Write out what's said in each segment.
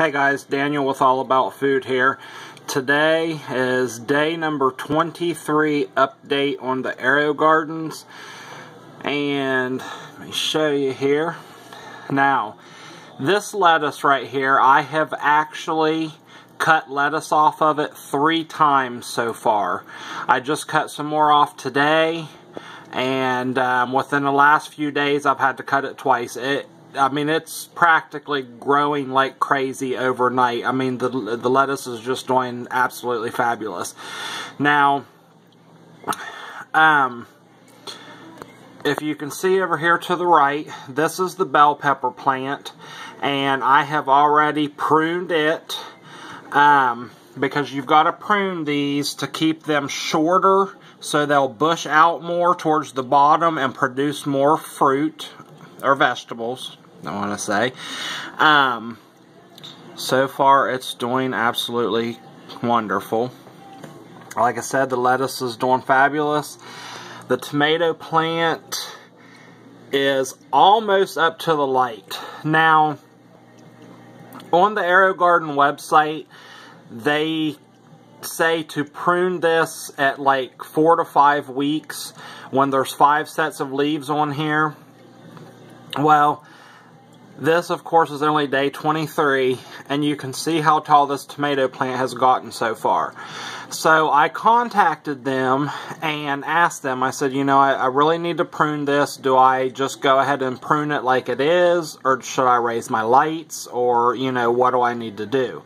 Hey guys, Daniel with All About Food here. Today is day number 23 update on the aerogardens, and let me show you here. Now, this lettuce right here, I have actually cut lettuce off of it 3 times so far. I just cut some more off today, and within the last few days I've had to cut it twice. It's practically growing like crazy overnight. I mean, the lettuce is just doing absolutely fabulous. Now, if you can see over here to the right, this is the bell pepper plant, and I have already pruned it, because you've got to prune these to keep them shorter so they'll bush out more towards the bottom and produce more fruit or vegetables, I want to say. So far it's doing absolutely wonderful. Like I said, the lettuce is doing fabulous. The tomato plant is almost up to the light. Now, on the AeroGarden website, they say to prune this at like 4 to 5 weeks when there's 5 sets of leaves on here. Well, this of course is only day 23, and you can see how tall this tomato plant has gotten so far. So I contacted them and asked them, I said, you know, I really need to prune this. Do I just go ahead and prune it like it is, or should I raise my lights, or, you know, what do I need to do?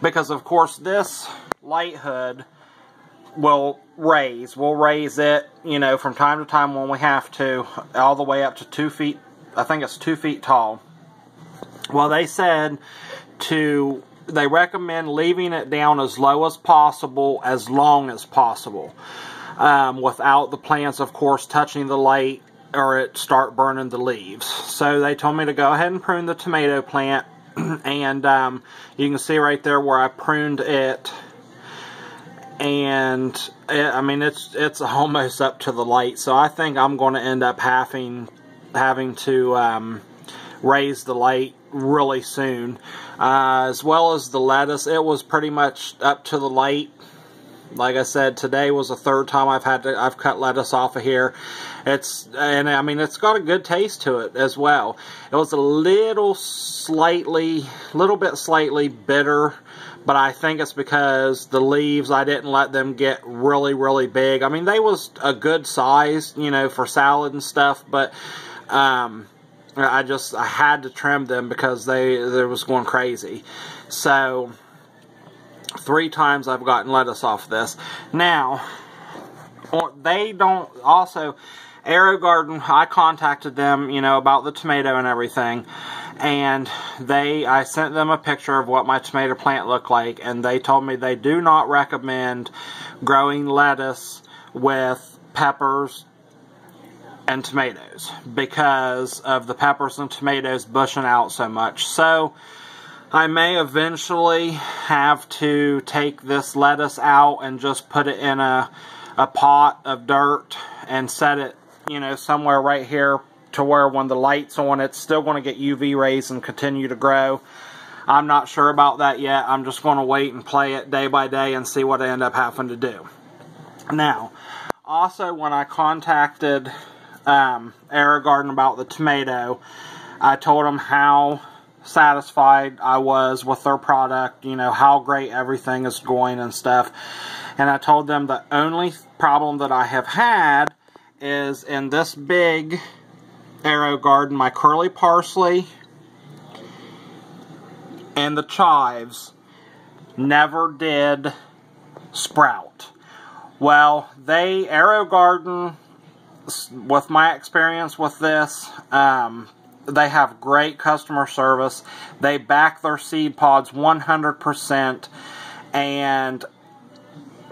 Because of course this light hood we'll raise it, you know, from time to time when we have to, all the way up to 2 feet. I think it's 2 feet tall. Well, they said they recommend leaving it down as low as possible, as long as possible, without the plants, of course, touching the light or it start burning the leaves. So they told me to go ahead and prune the tomato plant, and you can see right there where I pruned it, and it's almost up to the light. So I think I'm going to end up having to raise the light really soon, as well as the lettuce. It was pretty much up to the light. Like I said, today was the 3rd time I've cut lettuce off of here. It's got a good taste to it as well. It was a little bit slightly bitter, but I think it's because the leaves, I didn't let them get really, really big. I mean, they was a good size, you know, for salad and stuff, but I had to trim them because they was going crazy. So 3 times I've gotten lettuce off this. Now, they don't, also, AeroGarden, I contacted them, you know, about the tomato and everything, and I sent them a picture of what my tomato plant looked like, and they told me they do not recommend growing lettuce with peppers and tomatoes because of the peppers and tomatoes bushing out so much. So I may eventually have to take this lettuce out and just put it in a pot of dirt and set it, you know, somewhere right here to where when the light's on, it's still going to get UV rays and continue to grow. I'm not sure about that yet. I'm just going to wait and play it day by day and see what I end up having to do. Now, also when I contacted AeroGarden about the tomato, I told them how satisfied I was with their product, you know, how great everything is going and stuff. And I told them the only problem that I have had is in this big AeroGarden, my curly parsley and the chives never did sprout. Well, AeroGarden, with my experience with this, they have great customer service. They back their seed pods 100%, and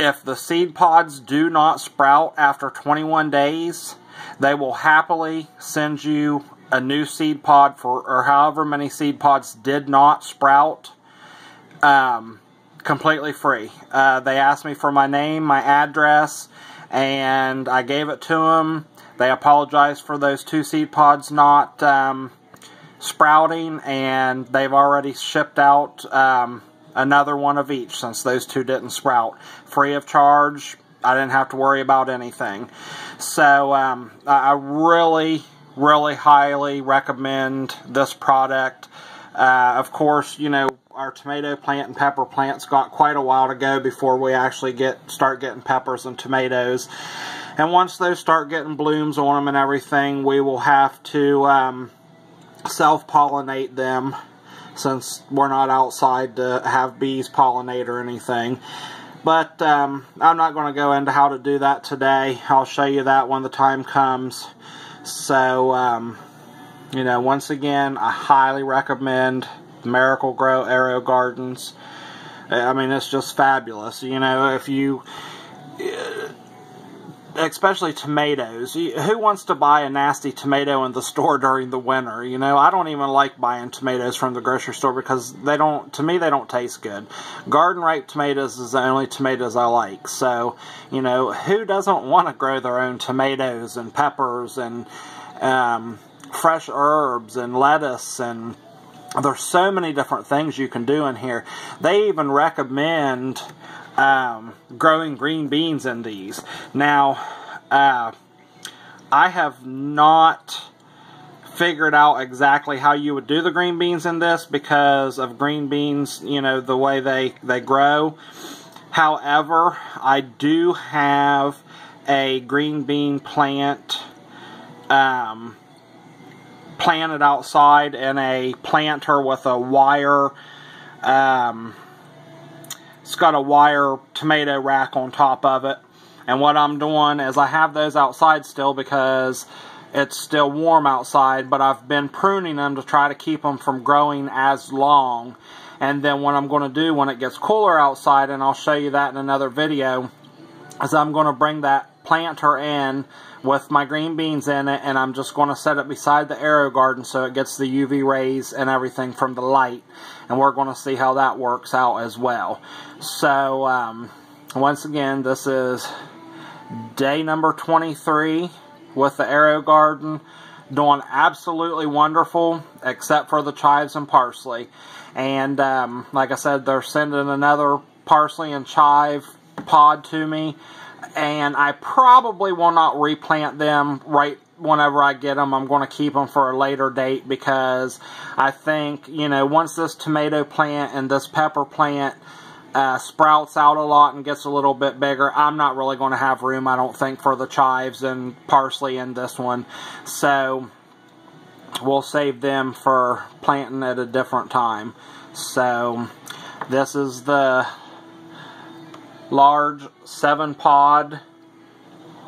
if the seed pods do not sprout after 21 days, they will happily send you a new seed pod or however many seed pods did not sprout, completely free. They asked me for my name, my address, and I gave it to them. They apologized for those 2 seed pods not sprouting, and they've already shipped out another one of each since those two didn't sprout. Free of charge. I didn't have to worry about anything. So I really, really highly recommend this product. Of course, you know, our tomato plant and pepper plants got quite a while to go before we actually start getting peppers and tomatoes. And once those start getting blooms on them and everything, we will have to self-pollinate them, since we're not outside to have bees pollinate or anything. But I'm not going to go into how to do that today. I'll show you that when the time comes. So, you know, once again, I highly recommend Miracle-Gro AeroGardens. I mean, it's just fabulous. You know, if you, especially tomatoes, who wants to buy a nasty tomato in the store during the winter? You know, I don't even like buying tomatoes from the grocery store because they don't, to me, they don't taste good. Garden ripe tomatoes is the only tomatoes I like. So, you know, who doesn't want to grow their own tomatoes and peppers and fresh herbs and lettuce, and there's so many different things you can do in here. They even recommend growing green beans in these. Now, I have not figured out exactly how you would do the green beans in this because of green beans, you know, the way they grow. However, I do have a green bean plant planted outside in a planter with a wire, it's got a wire tomato rack on top of it. And what I'm doing is I have those outside still because it's still warm outside, but I've been pruning them to try to keep them from growing as long. And then what I'm going to do when it gets cooler outside, and I'll show you that in another video, is I'm going to bring that planter in with my green beans in it, and I'm just going to set it beside the AeroGarden so it gets the UV rays and everything from the light, and we're going to see how that works out as well. So once again, this is day number 23 with the AeroGarden, doing absolutely wonderful except for the chives and parsley. And like I said, they're sending another parsley and chive pod to me, and I probably will not replant them right whenever I get them. I'm going to keep them for a later date because I think, you know, once this tomato plant and this pepper plant sprouts out a lot and gets a little bit bigger, I'm not really going to have room, I don't think, for the chives and parsley in this one. So we'll save them for planting at a different time. So this is the large 7-pod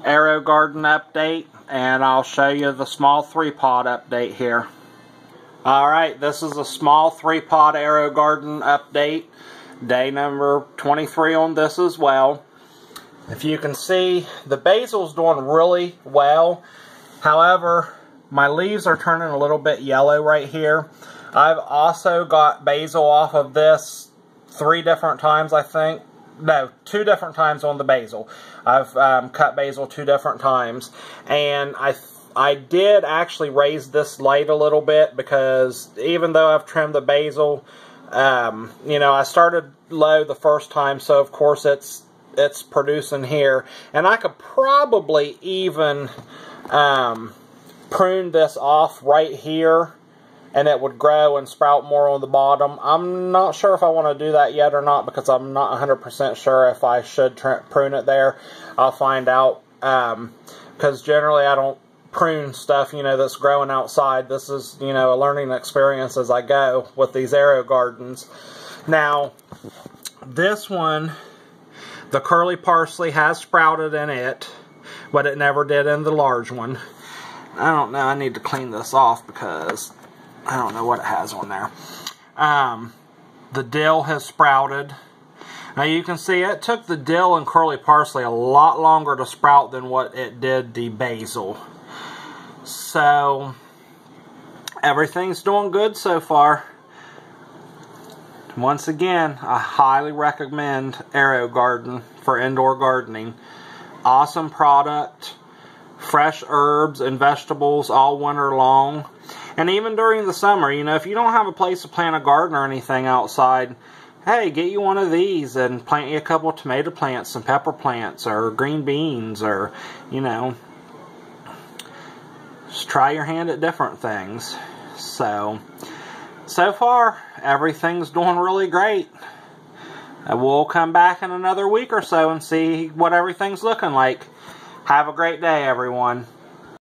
AeroGarden update, and I'll show you the small 3-pod update here. Alright, this is a small 3-pod AeroGarden update. Day number 23 on this as well. If you can see, the basil's doing really well. However, my leaves are turning a little bit yellow right here. I've also got basil off of this 3 different times, I think. No, 2 different times on the basil. I've cut basil 2 different times. And I did actually raise this light a little bit because even though I've trimmed the basil, you know, I started low the first time, so of course it's producing here. And I could probably even prune this off right here, and it would grow and sprout more on the bottom. I'm not sure if I want to do that yet or not because I'm not 100% sure if I should prune it there. I'll find out, because generally I don't prune stuff, you know, that's growing outside. This is, you know, a learning experience as I go with these AeroGardens. Now, this one, the curly parsley has sprouted in it, but it never did in the large one. I don't know, I need to clean this off because I don't know what it has on there. The dill has sprouted. Now you can see it took the dill and curly parsley a lot longer to sprout than what it did the basil. So everything's doing good so far. Once again, I highly recommend AeroGarden for indoor gardening. Awesome product. Fresh herbs and vegetables all winter long. And even during the summer, you know, if you don't have a place to plant a garden or anything outside, hey, get you one of these and plant you a couple of tomato plants, some pepper plants, or green beans, or, you know, just try your hand at different things. So far, everything's doing really great. We'll come back in another week or so and see what everything's looking like. Have a great day, everyone.